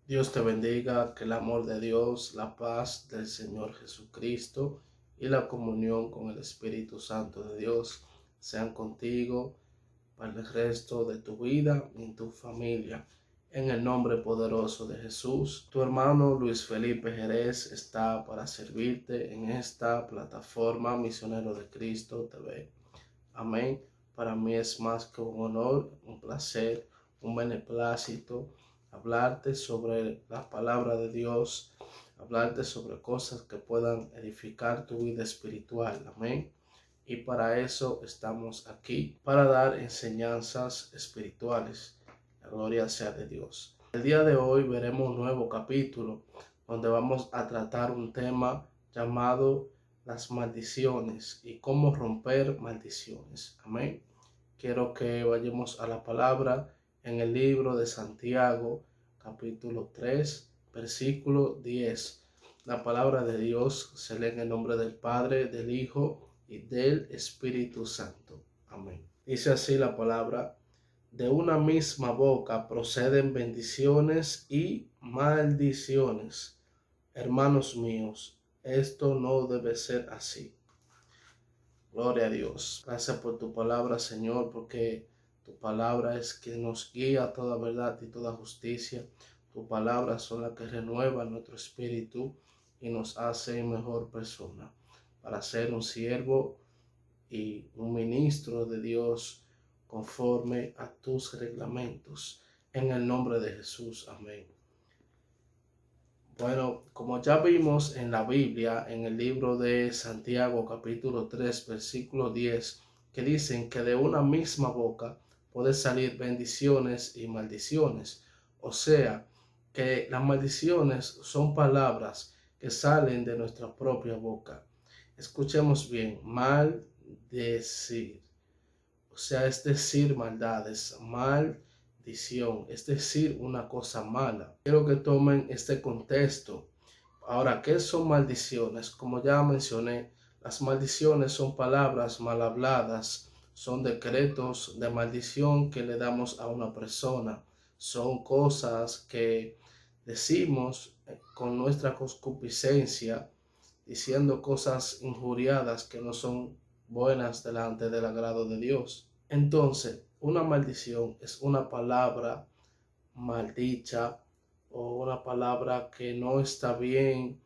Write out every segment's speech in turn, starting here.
Dios te bendiga, que el amor de Dios, la paz del Señor Jesucristo y la comunión con el Espíritu Santo de Dios sean contigo para el resto de tu vida y tu familia. En el nombre poderoso de Jesús, tu hermano Luis Felipe Jerez está para servirte en esta plataforma Misionero de Cristo TV. Amén. Para mí es más que un honor, un placer, un beneplácito hablarte sobre la palabra de Dios, hablarte sobre cosas que puedan edificar tu vida espiritual. Amén. Y para eso estamos aquí, para dar enseñanzas espirituales. La gloria sea de Dios. El día de hoy veremos un nuevo capítulo donde vamos a tratar un tema llamado las maldiciones y cómo romper maldiciones. Amén. Quiero que vayamos a la palabra en el libro de Santiago, capítulo 3, versículo 10. La palabra de Dios se lee en el nombre del Padre, del Hijo y del Espíritu Santo. Amén. Dice así la palabra: de una misma boca proceden bendiciones y maldiciones. Hermanos míos, esto no debe ser así. Gloria a Dios. Gracias por tu palabra, Señor, porque tu palabra es que nos guía a toda verdad y toda justicia. Tu palabra son las que renueva nuestro espíritu y nos hace mejor persona para ser un siervo y un ministro de Dios conforme a tus reglamentos. En el nombre de Jesús. Amén. Bueno, como ya vimos en la Biblia, en el libro de Santiago capítulo 3 versículo 10, que dicen que de una misma boca puede salir bendiciones y maldiciones. O sea, que las maldiciones son palabras que salen de nuestra propia boca. Escuchemos bien: maldecir. O sea, es decir maldades, maldición, es decir una cosa mala. Quiero que tomen este contexto. Ahora, ¿qué son maldiciones? Como ya mencioné, las maldiciones son palabras mal habladas, son decretos de maldición que le damos a una persona, son cosas que decimos con nuestra concupiscencia, diciendo cosas injuriadas que no son buenas delante del agrado de Dios. Entonces, una maldición es una palabra maldicha o una palabra que no está bien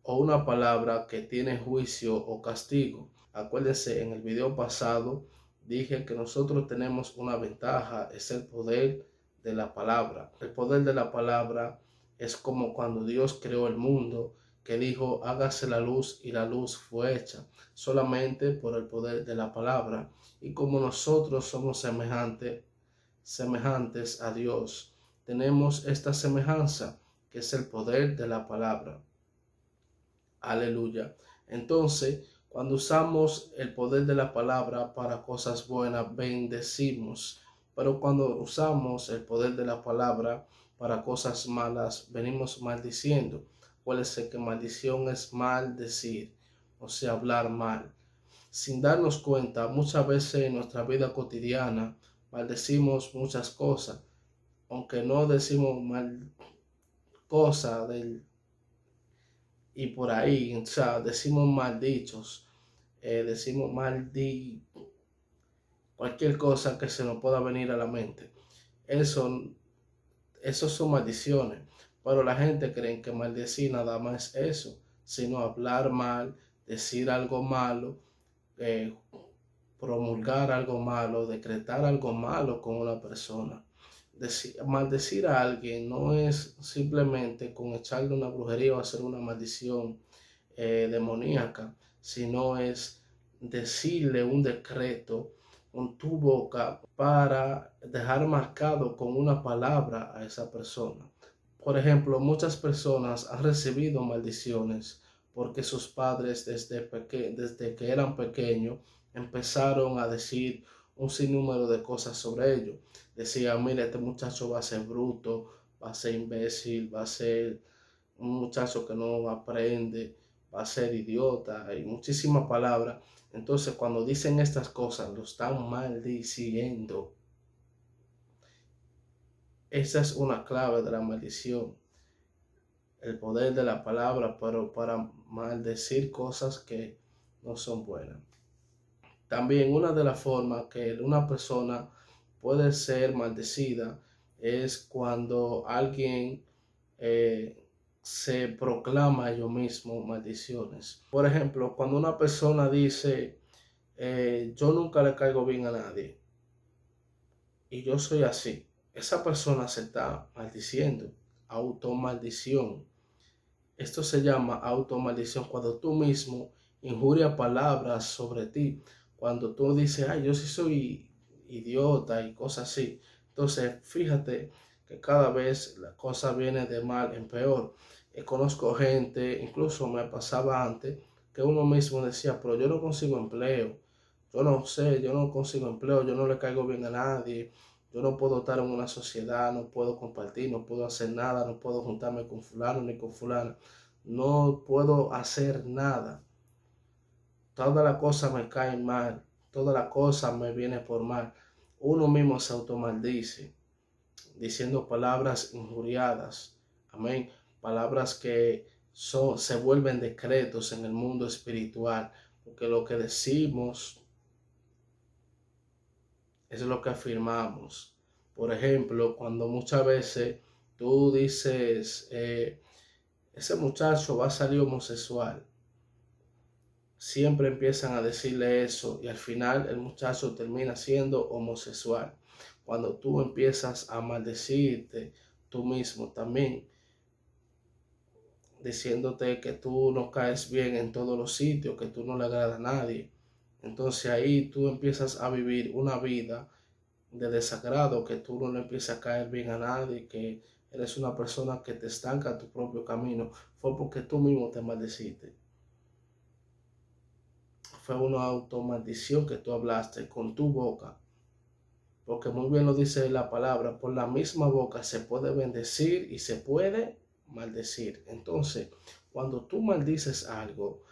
o una palabra que tiene juicio o castigo. Acuérdense, en el video pasado dije que nosotros tenemos una ventaja, es el poder de la palabra. El poder de la palabra es como cuando Dios creó el mundo, que dijo: hágase la luz, y la luz fue hecha, solamente por el poder de la palabra. Y como nosotros somos semejantes a Dios, tenemos esta semejanza, que es el poder de la palabra. Aleluya. Entonces, cuando usamos el poder de la palabra para cosas buenas, bendecimos. Pero cuando usamos el poder de la palabra para cosas malas, venimos maldiciendo. Acuérdense que maldición es maldecir, o sea, hablar mal. Sin darnos cuenta, muchas veces en nuestra vida cotidiana maldecimos muchas cosas, aunque no decimos mal cosas del y por ahí, o sea, decimos maldichos, decimos cualquier cosa que se nos pueda venir a la mente. Eso, eso son maldiciones, pero la gente cree que maldecir nada más es eso, sino hablar mal, decir algo malo, eh, promulgar algo malo, decretar algo malo con una persona. Maldecir a alguien no es simplemente con echarle una brujería o hacer una maldición demoníaca, sino es decirle un decreto con tu boca para dejar marcado con una palabra a esa persona. Por ejemplo, muchas personas han recibido maldiciones porque sus padres desde que eran pequeños empezaron a decir un sinnúmero de cosas sobre ellos. Decían: mira, este muchacho va a ser bruto, va a ser imbécil, va a ser un muchacho que no aprende, va a ser idiota, y muchísimas palabras. Entonces, cuando dicen estas cosas, lo están maldiciendo. esa es una clave de la maldición. El poder de la palabra, pero para maldecir cosas que no son buenas. También una de las formas que una persona puede ser maldecida es cuando alguien se proclama a ellos mismos maldiciones. Por ejemplo, cuando una persona dice, yo nunca le caigo bien a nadie y yo soy así, esa persona se está maldiciendo, automaldición. Esto se llama automaldición cuando tú mismo injurias palabras sobre ti, cuando tú dices, ay, yo sí soy idiota y cosas así. Entonces, fíjate que cada vez la cosa viene de mal en peor. Conozco gente, incluso me pasaba antes, que uno mismo decía, pero yo no consigo empleo, yo no sé, yo no consigo empleo, yo no le caigo bien a nadie, yo no puedo estar en una sociedad, no puedo compartir, no puedo hacer nada, no puedo juntarme con fulano ni con fulana, no puedo hacer nada. Toda la cosa me cae mal, toda la cosa me viene por mal. Uno mismo se automaldice, diciendo palabras injuriadas. Amén. Palabras que se vuelven decretos en el mundo espiritual, porque lo que decimos es lo que afirmamos. Por ejemplo, cuando muchas veces tú dices, ese muchacho va a salir homosexual, siempre empiezan a decirle eso y al final el muchacho termina siendo homosexual. Cuando tú empiezas a maldecirte tú mismo también, diciéndote que tú no caes bien en todos los sitios, que tú no le agrada a nadie. Entonces ahí tú empiezas a vivir una vida de desagrado, que tú no le empiezas a caer bien a nadie, que eres una persona que te estanca tu propio camino. Fue porque tú mismo te maldeciste. Fue una automaldición que tú hablaste con tu boca. Porque muy bien lo dice la palabra, por la misma boca se puede bendecir y se puede maldecir. Entonces, cuando tú maldices algo,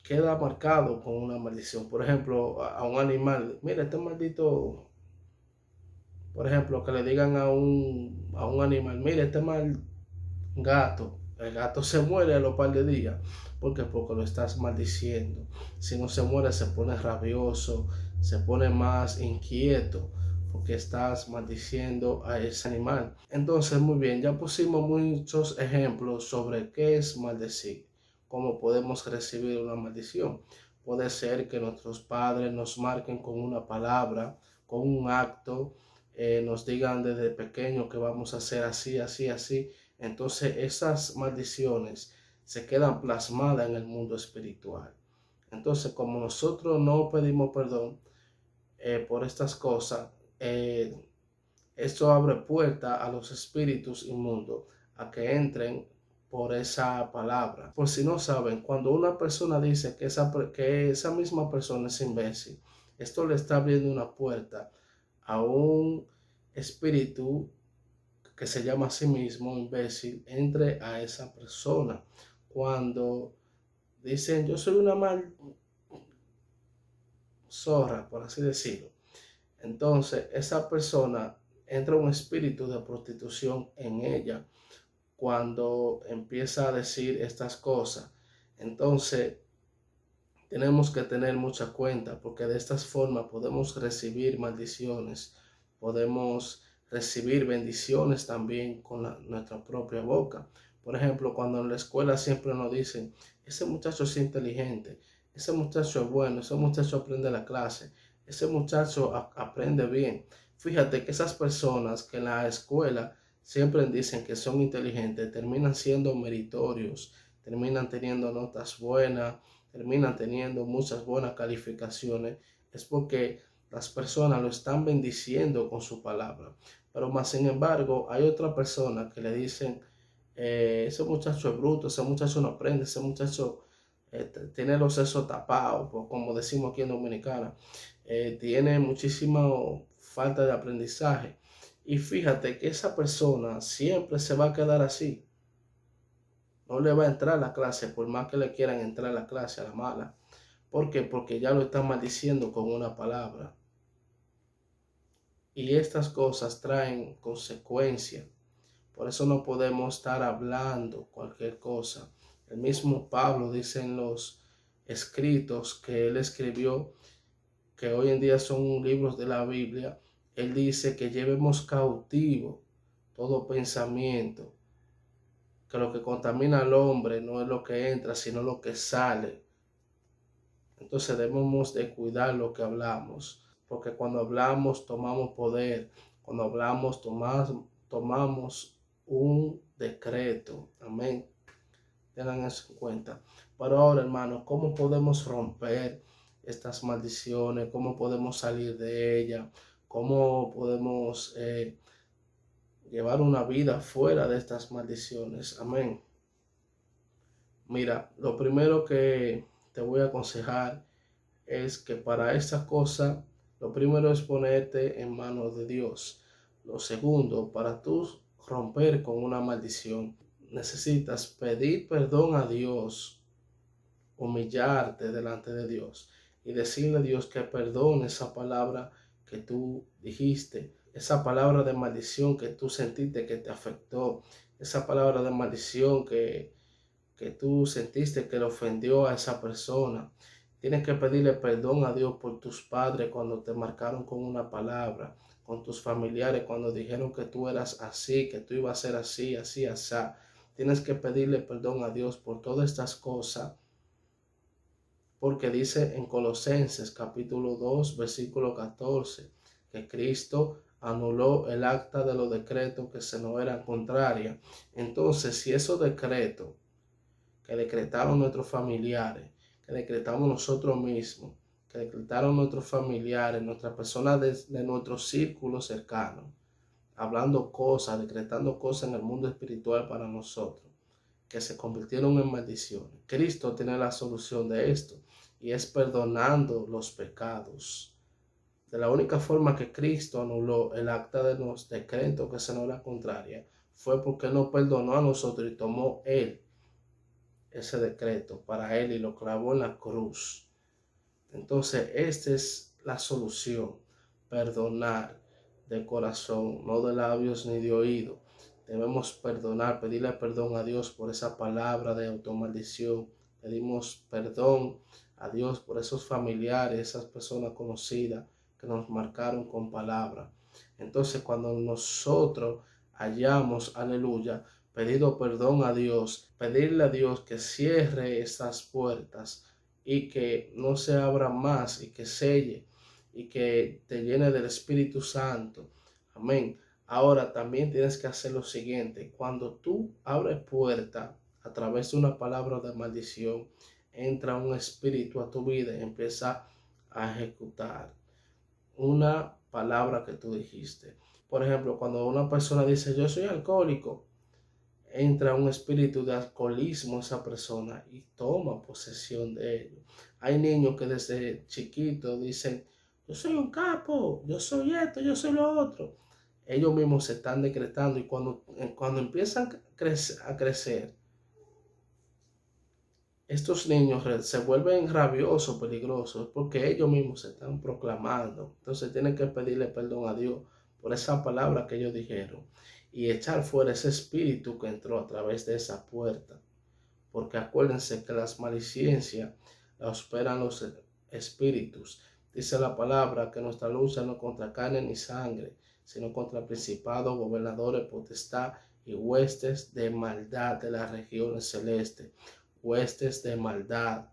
queda marcado con una maldición. Por ejemplo, a un animal, mira, este maldito, por ejemplo, que le digan a un animal, mira, este mal gato, el gato se muere a los par de días. ¿Por qué? Porque lo estás maldiciendo. Si no se muere, se pone rabioso, se pone más inquieto, porque estás maldiciendo a ese animal. Entonces, muy bien, ya pusimos muchos ejemplos sobre qué es maldecir, cómo podemos recibir una maldición. Puede ser que nuestros padres nos marquen con una palabra, con un acto, nos digan desde pequeño que vamos a hacer así, así, así. Entonces esas maldiciones se quedan plasmadas en el mundo espiritual. Entonces, como nosotros no pedimos perdón por estas cosas, esto abre puerta a los espíritus inmundos a que entren por esa palabra. Por si no saben, cuando una persona dice que esa misma persona es imbécil, esto le está abriendo una puerta a un espíritu que se llama a sí mismo imbécil, entre a esa persona. Cuando dicen, yo soy una mal zorra, por así decirlo, entonces esa persona entra un espíritu de prostitución en ella cuando empieza a decir estas cosas. Entonces tenemos que tener mucha cuenta, porque de esta forma podemos recibir maldiciones, podemos recibir bendiciones también con nuestra propia boca. Por ejemplo, cuando en la escuela siempre nos dicen, ese muchacho es inteligente, ese muchacho es bueno, ese muchacho aprende la clase, ese muchacho aprende bien. Fíjate que esas personas que en la escuela siempre dicen que son inteligentes, terminan siendo meritorios, terminan teniendo notas buenas, terminan teniendo muchas buenas calificaciones, es porque las personas lo están bendiciendo con su palabra. Pero más sin embargo, hay otra persona que le dicen, ese muchacho es bruto, ese muchacho no aprende, ese muchacho tiene los sesos tapados, como decimos aquí en Dominicana, tiene muchísima falta de aprendizaje. Y fíjate que esa persona siempre se va a quedar así. No le va a entrar a la clase, por más que le quieran entrar a la clase a la mala. ¿Por qué? Porque ya lo están maldiciendo con una palabra. y estas cosas traen consecuencias. Por eso no podemos estar hablando cualquier cosa. El mismo Pablo dice en los escritos que él escribió, que hoy en día son libros de la Biblia, él dice que llevemos cautivo todo pensamiento, que lo que contamina al hombre no es lo que entra, sino lo que sale. Entonces debemos de cuidar lo que hablamos, porque cuando hablamos tomamos poder, cuando hablamos tomamos un decreto. Amén. Tengan eso en cuenta. Pero ahora, hermanos, ¿cómo podemos romper estas maldiciones? ¿Cómo podemos salir de ellas? ¿Cómo podemos llevar una vida fuera de estas maldiciones? Amén. Mira, lo primero que te voy a aconsejar es que para esta cosa, lo primero es ponerte en manos de Dios. Lo segundo, para tú romper con una maldición, necesitas pedir perdón a Dios, humillarte delante de Dios y decirle a Dios que perdone esa palabra que tú dijiste, esa palabra de maldición que tú sentiste que te afectó, esa palabra de maldición que tú sentiste que le ofendió a esa persona. Tienes que pedirle perdón a Dios por tus padres cuando te marcaron con una palabra, con tus familiares cuando dijeron que tú eras así, que tú ibas a ser así, así, así. Tienes que pedirle perdón a Dios por todas estas cosas, porque dice en Colosenses capítulo 2, versículo 14, que Cristo anuló el acta de los decretos que se nos eran contrarias. Entonces, si esos decretos que decretaron nuestros familiares, que decretamos nosotros mismos, que decretaron nuestros familiares, nuestras personas de nuestro círculo cercano, hablando cosas, decretando cosas en el mundo espiritual para nosotros, que se convirtieron en maldiciones. Cristo tiene la solución de esto y es perdonando los pecados. De la única forma que Cristo anuló el acta de los decretos que se nos era contraria fue porque Él nos perdonó a nosotros y tomó Él ese decreto para Él y lo clavó en la cruz. Entonces, esta es la solución: perdonar de corazón, no de labios ni de oído. Debemos perdonar, pedirle perdón a Dios por esa palabra de automaldición. Pedimos perdón a Dios por esos familiares, esas personas conocidas que nos marcaron con palabra. Entonces, cuando nosotros hallamos, aleluya, pedido perdón a Dios, pedirle a Dios que cierre estas puertas y que no se abra más y que selle y que te llene del Espíritu Santo. Amén. Ahora también tienes que hacer lo siguiente: cuando tú abres puerta a través de una palabra de maldición, entra un espíritu a tu vida y empieza a ejecutar una palabra que tú dijiste. Por ejemplo, cuando una persona dice yo soy alcohólico, entra un espíritu de alcoholismo a esa persona y toma posesión de ellos. Hay niños que desde chiquitos dicen yo soy un capo, yo soy esto, yo soy lo otro. Ellos mismos se están decretando y cuando empiezan a crecer, estos niños se vuelven rabiosos, peligrosos, porque ellos mismos se están proclamando. Entonces tienen que pedirle perdón a Dios por esa palabra que ellos dijeron y echar fuera ese espíritu que entró a través de esa puerta. Porque acuérdense que las malicias las operan los espíritus. Dice la palabra que nuestra lucha no es contra carne ni sangre, sino contra principados, gobernadores, potestad y huestes de maldad de las regiones celestes. Huestes de maldad.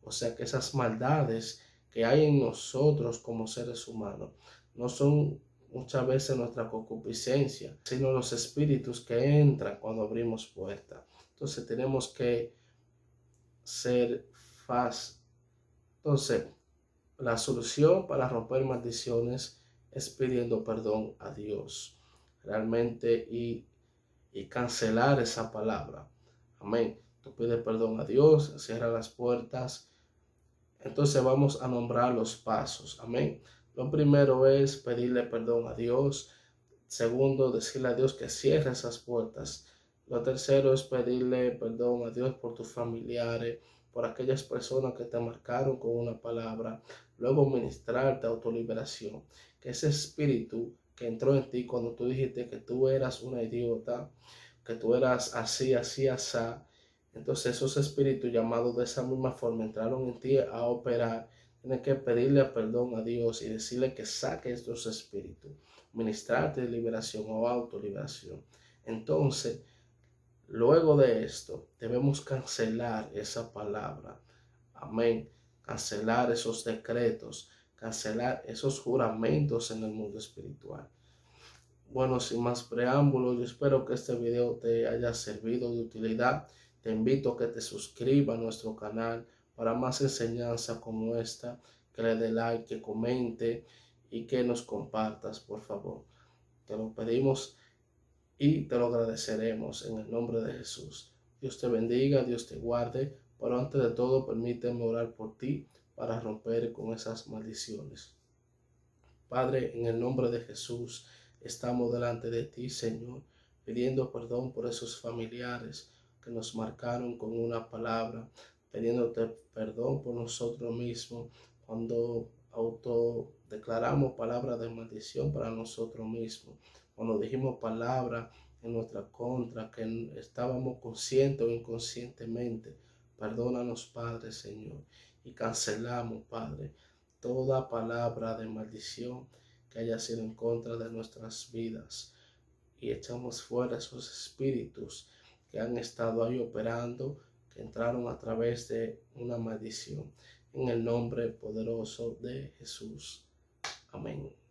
O sea que esas maldades que hay en nosotros como seres humanos no son muchas veces nuestra concupiscencia, sino los espíritus que entran cuando abrimos puertas. Entonces tenemos que ser fácil. Entonces, la solución para romper maldiciones es pidiendo perdón a Dios realmente y cancelar esa palabra. Amén. Tú pides perdón a Dios, cierra las puertas. Entonces vamos a nombrar los pasos. Amén. Lo primero es pedirle perdón a Dios. Segundo, decirle a Dios que cierre esas puertas. Lo tercero es pedirle perdón a Dios por tus familiares, por aquellas personas que te marcaron con una palabra. luego ministrarte autoliberación. Que ese espíritu que entró en ti cuando tú dijiste que tú eras una idiota, que tú eras así, así, así, entonces esos espíritus llamados de esa misma forma entraron en ti a operar. Tienes que pedirle perdón a Dios y decirle que saque estos espíritus, ministrarte liberación o autoliberación. Entonces, luego de esto, debemos cancelar esa palabra. Amén. Cancelar esos decretos, cancelar esos juramentos en el mundo espiritual. Bueno, sin más preámbulos, yo espero que este video te haya servido de utilidad. Te invito a que te suscribas a nuestro canal para más enseñanza como esta, que le dé like, que comente y que nos compartas, por favor. Te lo pedimos y te lo agradeceremos en el nombre de Jesús. Dios te bendiga, Dios te guarde, pero antes de todo permíteme orar por ti para romper con esas maldiciones. Padre, en el nombre de Jesús, estamos delante de ti, Señor, pidiendo perdón por esos familiares que nos marcaron con una palabra, pidiéndote perdón por nosotros mismos cuando autodeclaramos palabras de maldición para nosotros mismos, cuando dijimos palabras en nuestra contra, que estábamos conscientes o inconscientemente. Perdónanos, Padre, Señor, y cancelamos, Padre, toda palabra de maldición que haya sido en contra de nuestras vidas y echamos fuera esos espíritus que han estado ahí operando, que entraron a través de una maldición. En el nombre poderoso de Jesús. Amén.